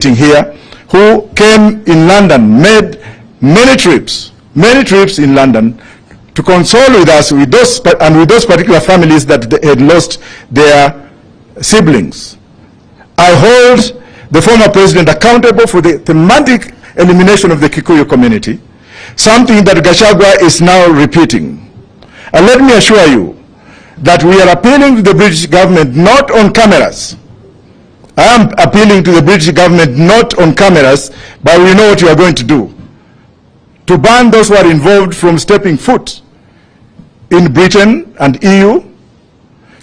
here who came in London, made many trips in London to console with us with those particular families that had lost their siblings. I hold the former president accountable for the thematic elimination of the Kikuyu community, something that Gachagua is now repeating. And let me assure you that we are appealing to the British government not on cameras. I am appealing to the British government not on cameras, but we know what you are going to do. To ban those who are involved from stepping foot in Britain and EU,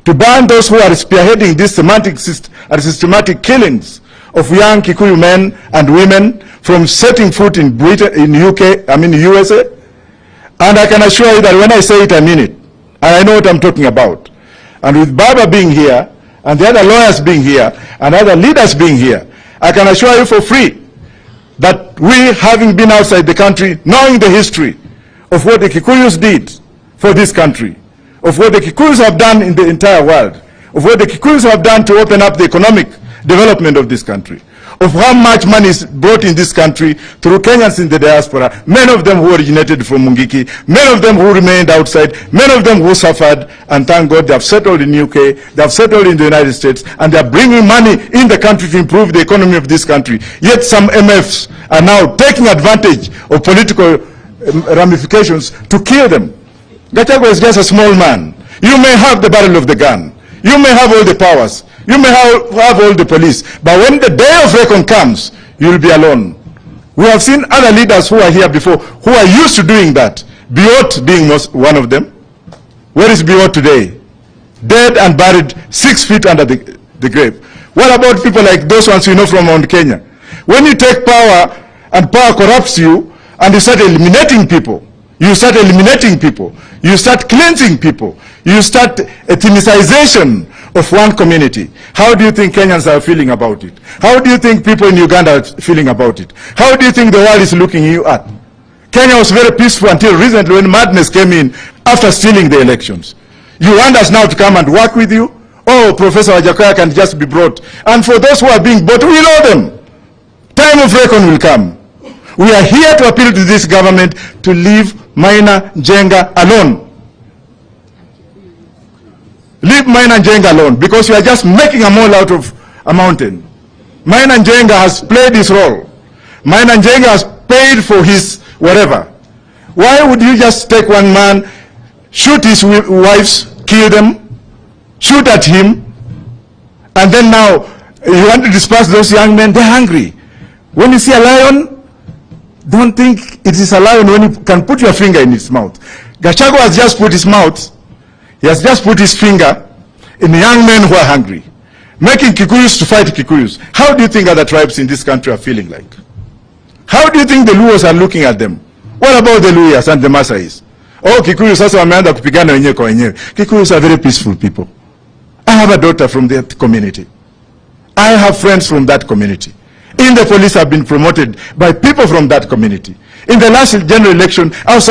to ban those who are spearheading these systematic killings of young Kikuyu men and women from setting foot in Britain, in USA. And I can assure you that when I say it, I mean it. And I know what I'm talking about. And with Baba being here, and the other lawyers being here, and other leaders being here, I can assure you for free that we, having been outside the country, knowing the history of what the Kikuyus did for this country, of what the Kikuyus have done in the entire world, of what the Kikuyus have done to open up the economic development of this country, of how much money is brought in this country through Kenyans in the diaspora, many of them who originated from Mungiki, many of them who remained outside, many of them who suffered, and thank God they have settled in UK, they have settled in the United States, and they are bringing money in the country to improve the economy of this country. Yet some MFs are now taking advantage of political ramifications to kill them. Gachagua is just a small man. You may have the barrel of the gun. You may have all the powers. You may have all the police. But when the day of reckoning comes, you'll be alone. We have seen other leaders who are here before, who are used to doing that. Biot being one of them. Where is Biot today? Dead and buried 6 feet under the grave. What about people like those ones you know from Mount Kenya? When you take power and power corrupts you and you start eliminating people, you start cleansing people, you start ethnicization of one community. How do you think Kenyans are feeling about it? How do you think people in Uganda are feeling about it? How do you think the world is looking you at? Kenya was very peaceful until recently when madness came in after stealing the elections. You want us now to come and work with you? Oh, Professor Wajackoya can just be brought. And for those who are being brought, we know them. Time of reckoning will come. We are here to appeal to this government to leave Maina, Njenga alone. Leave Maina Njenga alone, because you are just making a mole out of a mountain. Maina Njenga has played his role. Maina Njenga has paid for his whatever. Why would you just take one man, shoot his wives, kill them, shoot at him, and then now you want to disperse those young men? They're hungry. When you see a lion, don't think it is a lion when you can put your finger in its mouth. Gachagua has just put his mouth, he has just put his finger in the young men who are hungry, making Kikuyus to fight Kikuyus. How do you think other tribes in this country are feeling like? How do you think the Luos are looking at them? What about the Luyas and the Masais? Oh, Kikuyus sasa wameanza kupigana wenyewe kwa wenyewe. Kikuyus are very peaceful people. I have a daughter from that community. I have friends from that community. In the police have been promoted by people from that community. In the last general election, I was